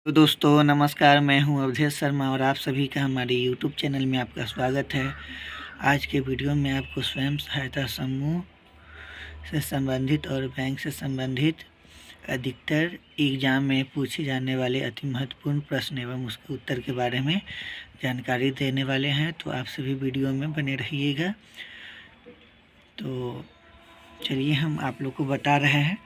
तो दोस्तों नमस्कार, मैं हूं अवधेश शर्मा और आप सभी का हमारे यूट्यूब चैनल में आपका स्वागत है। आज के वीडियो में आपको स्वयं सहायता समूह से संबंधित और बैंक से संबंधित अधिकतर एग्जाम में पूछे जाने वाले अति महत्वपूर्ण प्रश्न एवं उसके उत्तर के बारे में जानकारी देने वाले हैं, तो आप सभी वीडियो में बने रहिएगा। तो चलिए हम आप लोग को बता रहे हैं।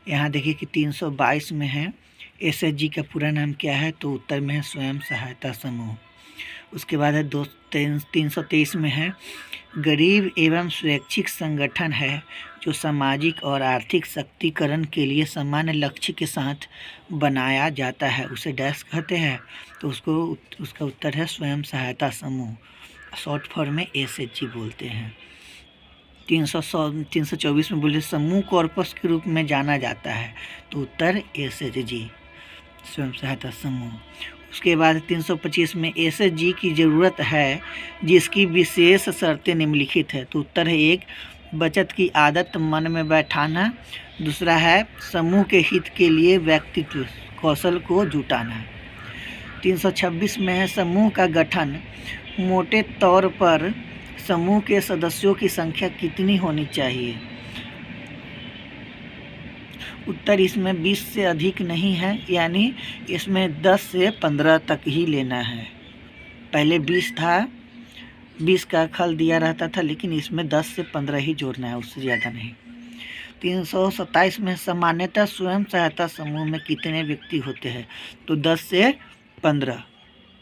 यहाँ देखिए कि 322 में है एसएचजी का पूरा नाम क्या है, तो उत्तर में है स्वयं सहायता समूह। उसके बाद है 323 में है गरीब एवं स्वैच्छिक संगठन है जो सामाजिक और आर्थिक शक्तिकरण के लिए सामान्य लक्ष्य के साथ बनाया जाता है, उसे डैश कहते हैं। तो उसका उत्तर है स्वयं सहायता समूह, शॉर्ट फॉर्म में एसएचजी बोलते हैं। 324 में बोले समूह कॉर्पस के रूप में जाना जाता है, तो उत्तर एसएचजी स्वयं सहायता समूह। उसके बाद 325 में एसएचजी की ज़रूरत है जिसकी विशेष शर्तें निम्नलिखित है, तो उत्तर है एक, बचत की आदत मन में बैठाना। दूसरा है समूह के हित के लिए व्यक्तित्व कौशल को जुटाना। 326 में है समूह का गठन मोटे तौर पर समूह के सदस्यों की संख्या कितनी होनी चाहिए। उत्तर इसमें 20 से अधिक नहीं है, यानी इसमें 10 से 15 तक ही लेना है। पहले 20 था, 20 का खल दिया रहता था, लेकिन इसमें 10 से 15 ही जोड़ना है, उससे ज़्यादा नहीं। 327 में सामान्यतः स्वयं सहायता समूह में कितने व्यक्ति होते हैं, तो 10 से 15,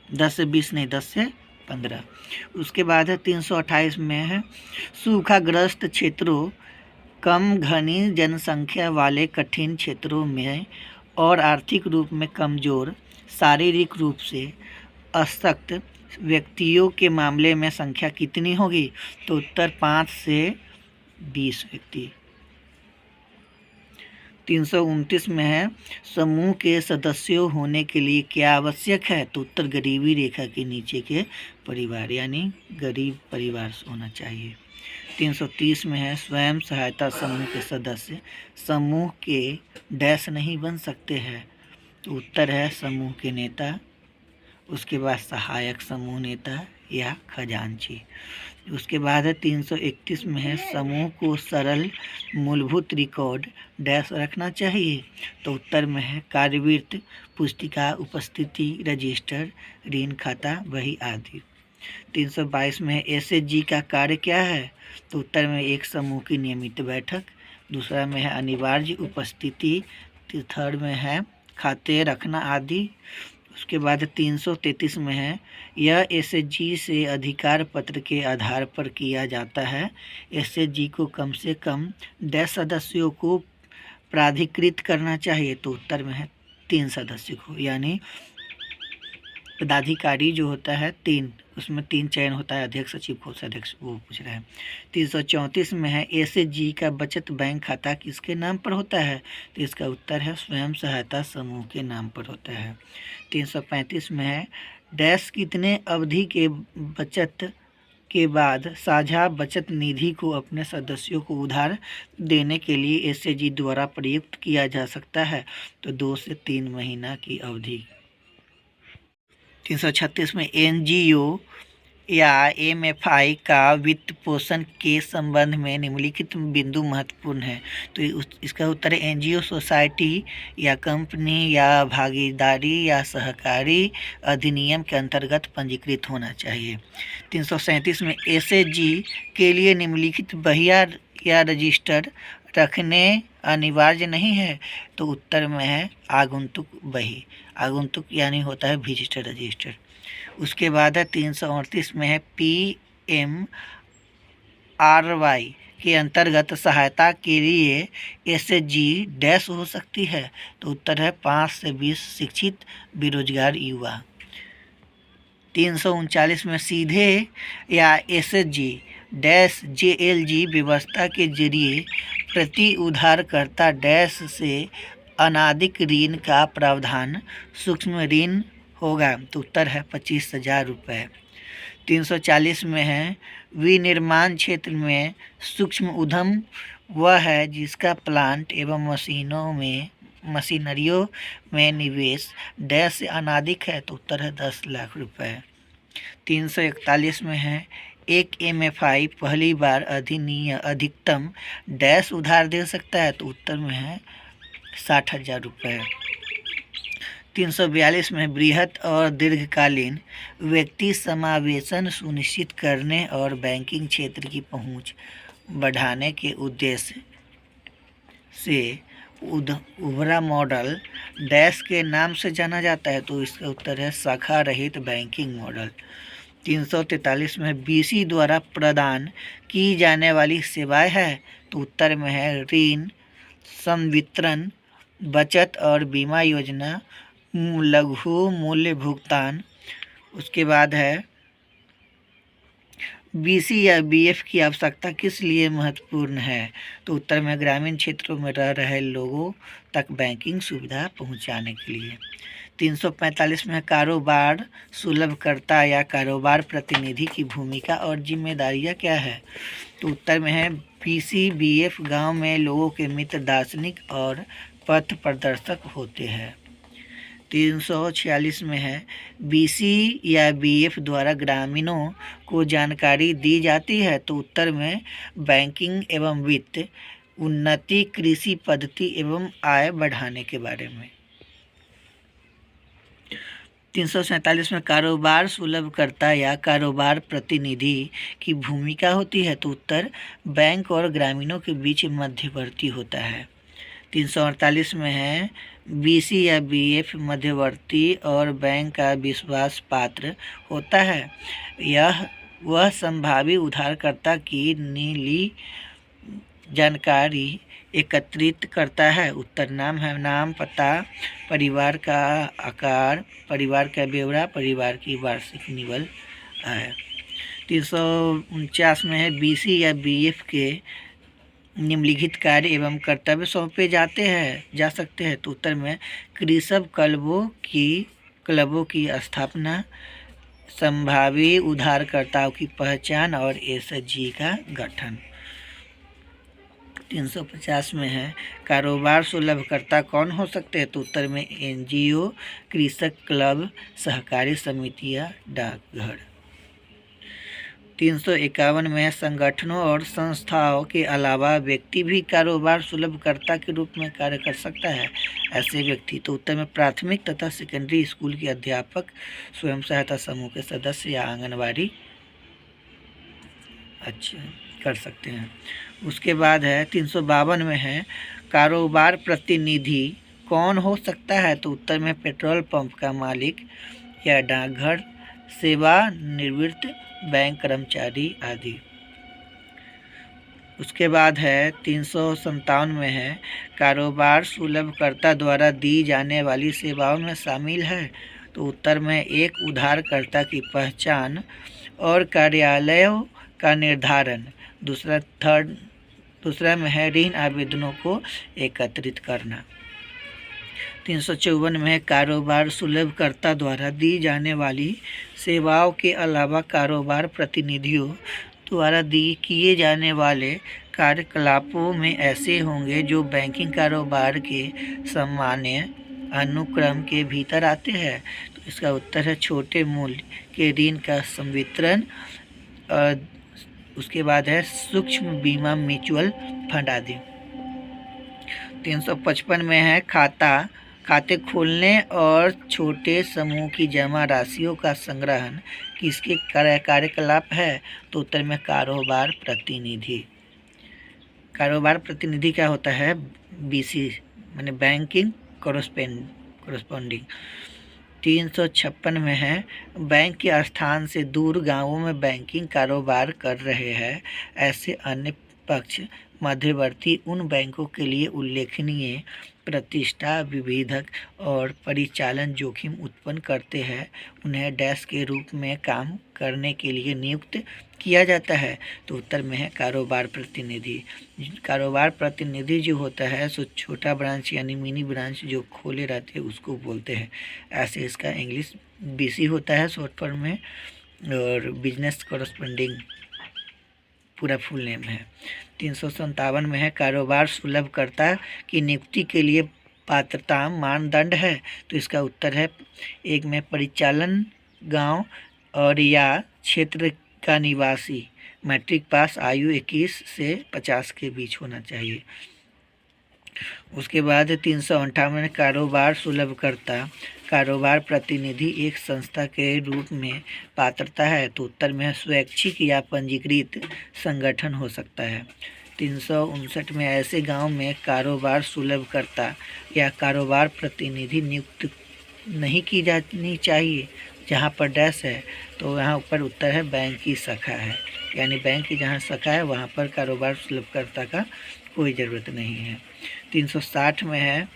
10 से 20 नहीं, 10 से 15। उसके बाद है 328 में है सूखाग्रस्त क्षेत्रों, कम घनी जनसंख्या वाले कठिन क्षेत्रों में और आर्थिक रूप में कमज़ोर, शारीरिक रूप से अशक्त व्यक्तियों के मामले में संख्या कितनी होगी, तो उत्तर 5 से 20 व्यक्ति। 329 में है समूह के सदस्यों होने के लिए क्या आवश्यक है, तो उत्तर गरीबी रेखा के नीचे के परिवार, यानी गरीब परिवार होना चाहिए। 330 में है स्वयं सहायता समूह के सदस्य समूह के डैश नहीं बन सकते हैं, तो उत्तर है समूह के नेता, उसके बाद सहायक समूह नेता या खजांची। उसके बाद है 331 में है समूह को सरल मूलभूत रिकॉर्ड डैश रखना चाहिए, तो उत्तर में है कार्यवृत्त, पुस्तिका, उपस्थिति रजिस्टर, ऋण खाता, बही आदि। 322 में एसएचजी का कार्य क्या है, तो उत्तर में एक समूह की नियमित बैठक। दूसरा में है अनिवार्य उपस्थिति। थर्ड में है खाते रखना आदि। उसके बाद 333 में है यह एसएचजी से अधिकार पत्र के आधार पर किया जाता है। एसएचजी को कम से कम 10 सदस्यों को प्राधिकृत करना चाहिए, तो उत्तर में है 3 सदस्य को, यानी पदाधिकारी जो होता है 3, उसमें 3 चयन होता है, अध्यक्ष, सचिव, कोषाध्यक्ष, वो पूछ रहे हैं। 334 में है एसएचजी का बचत बैंक खाता किसके नाम पर होता है, तो इसका उत्तर है स्वयं सहायता समूह के नाम पर होता है। 335 में है डैश कितने अवधि के बचत के बाद साझा बचत निधि को अपने सदस्यों को उधार देने के लिए एसएचजी द्वारा प्रयुक्त किया जा सकता है, तो 2 से 3 महीना की अवधि। 336 में एनजीओ या एमएफआई का वित्त पोषण के संबंध में निम्नलिखित बिंदु महत्वपूर्ण है, तो इसका उत्तर है एनजीओ सोसाइटी या कंपनी या भागीदारी या सहकारी अधिनियम के अंतर्गत पंजीकृत होना चाहिए। 337 में एसएचजी के लिए निम्नलिखित बहिया या रजिस्टर रखने अनिवार्य नहीं है, तो उत्तर में है आगंतुक बही, आगंतुक यानी होता है विजिटर रजिस्टर। उसके बाद है 338 में है PMRY के अंतर्गत सहायता के लिए एसएचजी डैश हो सकती है, तो उत्तर है 5 से 20 शिक्षित बेरोजगार युवा। 339 में सीधे या एसएचजी डैश JLG व्यवस्था के जरिए प्रति उधारकर्ता डैश से अनादिक ऋण का प्रावधान सूक्ष्म ऋण होगा, तो उत्तर है 25,000 रुपये। 340 में है विनिर्माण क्षेत्र में सूक्ष्म उद्यम वह है जिसका प्लांट एवं मशीनरियों में निवेश डैश से अनाधिक है, तो उत्तर है 10 लाख रुपए। 341 में है एक MFI पहली बार अधिकतम डैश उधार दे सकता है, तो उत्तर में है 60,000 रुपये। 342 में बृहत और दीर्घकालीन व्यक्ति समावेशन सुनिश्चित करने और बैंकिंग क्षेत्र की पहुंच बढ़ाने के उद्देश्य से उभरा मॉडल डैश के नाम से जाना जाता है, तो इसका उत्तर है शाखा रहित बैंकिंग मॉडल। 343 में BC द्वारा प्रदान की जाने वाली सेवाएं है, तो उत्तर में है ऋण, संवितरण, बचत और बीमा योजना, लघु मूल्य भुगतान। उसके बाद है BC या BF की आवश्यकता किस लिए महत्वपूर्ण है, तो उत्तर में ग्रामीण क्षेत्रों में रह रहे लोगों तक बैंकिंग सुविधा पहुंचाने के लिए। 345 में कारोबार सुलभकर्ता या कारोबार प्रतिनिधि की भूमिका और जिम्मेदारियां क्या है, तो उत्तर में है BC BF गांव में लोगों के मित्र, दार्शनिक और पथ प्रदर्शक होते हैं। 346 में है BC या BF द्वारा ग्रामीणों को जानकारी दी जाती है, तो उत्तर में बैंकिंग एवं वित्त, उन्नति, कृषि पद्धति एवं आय बढ़ाने के बारे में। 347 में कारोबार सुलभकर्ता या कारोबार प्रतिनिधि की भूमिका होती है, तो उत्तर बैंक और ग्रामीणों के बीच मध्यवर्ती होता है। 348 में है BC या BF मध्यवर्ती और बैंक का विश्वास पात्र होता है। वह संभावित उधारकर्ता की नीली जानकारी एकत्रित करता है। उत्तर नाम है नाम, पता, परिवार का आकार, परिवार का ब्यौरा, परिवार की वार्षिक निवल है। 349 में है BC या BF के निम्नलिखित कार्य एवं कर्तव्य सौंपे जा सकते हैं, तो उत्तर में कृषक क्लबों की स्थापना, संभावित उधारकर्ताओं की पहचान और SHG का गठन। 350 में है कारोबार सुलभकर्ता कौन हो सकते हैं, तो उत्तर में NGO, कृषक क्लब, सहकारी समितियां, डाकघर। 351 में संगठनों और संस्थाओं के अलावा व्यक्ति भी कारोबार सुलभकर्ता के रूप में कार्य कर सकता है। ऐसे व्यक्ति, तो उत्तर में प्राथमिक तथा सेकेंडरी स्कूल के अध्यापक, स्वयं सहायता समूह के सदस्य या आंगनबाड़ी कर सकते हैं। उसके बाद है 352 में है कारोबार प्रतिनिधि कौन हो सकता है, तो उत्तर में पेट्रोल पंप का मालिक या डाकघर, सेवानिवृत्त बैंक कर्मचारी आदि। उसके बाद है 357 में है कारोबार सुलभकर्ता द्वारा दी जाने वाली सेवाओं में शामिल है, तो उत्तर में एक उधारकर्ता की पहचान और कार्यालयों का निर्धारण। दूसरा में है ऋण आवेदनों को एकत्रित करना। 354 में कारोबार सुलभकर्ता द्वारा दी जाने वाली सेवाओं के अलावा कारोबार प्रतिनिधियों द्वारा किए जाने वाले कार्यकलापों में ऐसे होंगे जो बैंकिंग कारोबार के सामान्य अनुक्रम के भीतर आते हैं, तो इसका उत्तर है छोटे मूल्य के ऋण का संवितरण, और उसके बाद है सूक्ष्म बीमा, म्यूचुअल फंड आदि। 355 में है खाते खोलने और छोटे समूह की जमा राशियों का संग्रहण किसके कार्यकलाप है, तो उत्तर में कारोबार प्रतिनिधि। कारोबार प्रतिनिधि क्या होता है, BC माने बैंकिंग कॉरस्पॉन्डिंग। 356 में है बैंक के स्थान से दूर गांवों में बैंकिंग कारोबार कर रहे हैं ऐसे अन्य पक्ष मध्यवर्ती उन बैंकों के लिए उल्लेखनीय प्रतिष्ठा, विभेदक और परिचालन जोखिम उत्पन्न करते हैं, उन्हें डैश के रूप में काम करने के लिए नियुक्त किया जाता है, तो उत्तर में है कारोबार प्रतिनिधि। कारोबार प्रतिनिधि जो होता है सो छोटा ब्रांच यानी मिनी ब्रांच जो खोले रहते हैं उसको बोलते हैं। ऐसे इसका इंग्लिश BC होता है शॉर्ट फॉर्म में, और बिजनेस कॉरस्पॉन्डिंग पूरा फुल नेम है। 357 में है कारोबार सुलभकर्ता की नियुक्ति के लिए पात्रता मानदंड है? तो इसका उत्तर है एक में परिचालन, गांव और या क्षेत्र का निवासी, मैट्रिक पास, आयु 21 से 50 के बीच होना चाहिए। उसके बाद 358 कारोबार सुलभकर्ता, कारोबार प्रतिनिधि एक संस्था के रूप में पात्रता है? तो उत्तर में स्वैच्छिक या पंजीकृत संगठन हो सकता है। 359 में ऐसे गांव में कारोबार सुलभकर्ता या कारोबार प्रतिनिधि नियुक्त नहीं की जानी चाहिए जहां पर डैश है, तो यहाँ ऊपर उत्तर है बैंक की शाखा है, यानी बैंक की जहाँ शाखा है वहाँ पर कारोबार सुलभकर्ता का कोई ज़रूरत नहीं है। 360 में है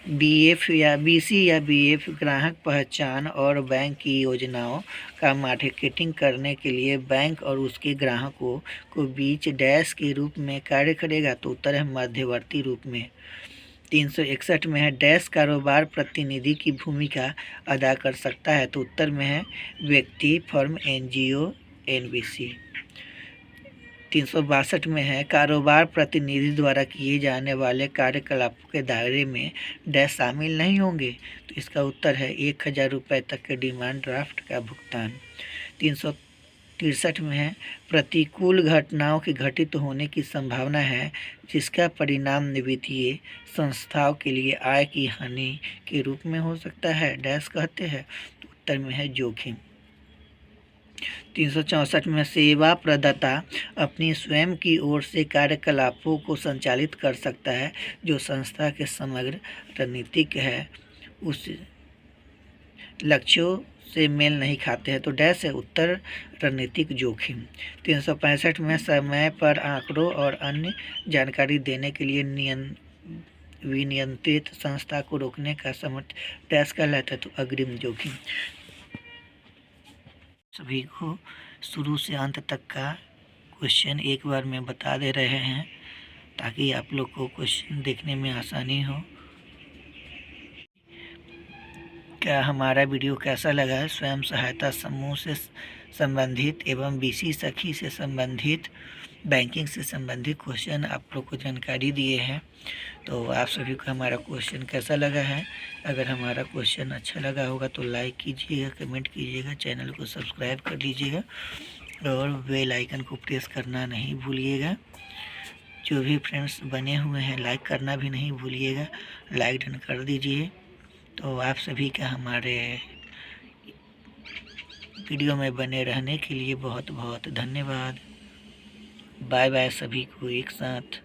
बीएफ या बीसी या बीएफ ग्राहक पहचान और बैंक की योजनाओं का मार्केटिंग करने के लिए बैंक और उसके ग्राहकों को बीच डैश के रूप में कार्य करेगा? तो उत्तर है मध्यवर्ती रूप में। 361 में है डैश कारोबार प्रतिनिधि की भूमिका अदा कर सकता है? तो उत्तर में है व्यक्ति, फर्म, एनजीओ, एनबीसी। 362 में है कारोबार प्रतिनिधि द्वारा किए जाने वाले कार्यकलापों के दायरे में डैश शामिल नहीं होंगे? तो इसका उत्तर है 1000 रुपये तक के डिमांड ड्राफ्ट का भुगतान। 363 में है प्रतिकूल घटनाओं के घटित होने की संभावना है जिसका परिणाम वित्तीय संस्थाओं के लिए आय की हानि के रूप में हो सकता है, डैश कहते हैं? तो उत्तर में है जोखिम। 364 में सेवा प्रदाता अपनी स्वयं की ओर से कार्यकलापों को संचालित कर सकता है जो संस्था के समग्र रणनीतिक है उस लक्ष्यों से मेल नहीं खाते हैं? तो डैश है उत्तर रणनीतिक जोखिम। 365 में समय पर आंकड़ों और अन्य जानकारी देने के लिए विनियंत्रित संस्था को रोकने का समर्थ डैश कहलाता है? तो अग्रिम जोखिम। सभी को शुरू से अंत तक का क्वेश्चन एक बार में बता दे रहे हैं ताकि आप लोग को क्वेश्चन देखने में आसानी हो। क्या हमारा वीडियो कैसा लगा है? स्वयं सहायता समूह से संबंधित एवं बीसी सखी से संबंधित, बैंकिंग से संबंधित क्वेश्चन आप लोग को जानकारी दिए हैं। तो आप सभी को हमारा क्वेश्चन कैसा लगा है? अगर हमारा क्वेश्चन अच्छा लगा होगा तो लाइक कीजिएगा, कमेंट कीजिएगा, चैनल को सब्सक्राइब कर लीजिएगा और बेल आइकन को प्रेस करना नहीं भूलिएगा। जो भी फ्रेंड्स बने हुए हैं लाइक करना भी नहीं भूलिएगा, लाइक डन कर दीजिए। तो आप सभी का हमारे वीडियो में बने रहने के लिए बहुत बहुत धन्यवाद। बाय बाय सभी को एक साथ।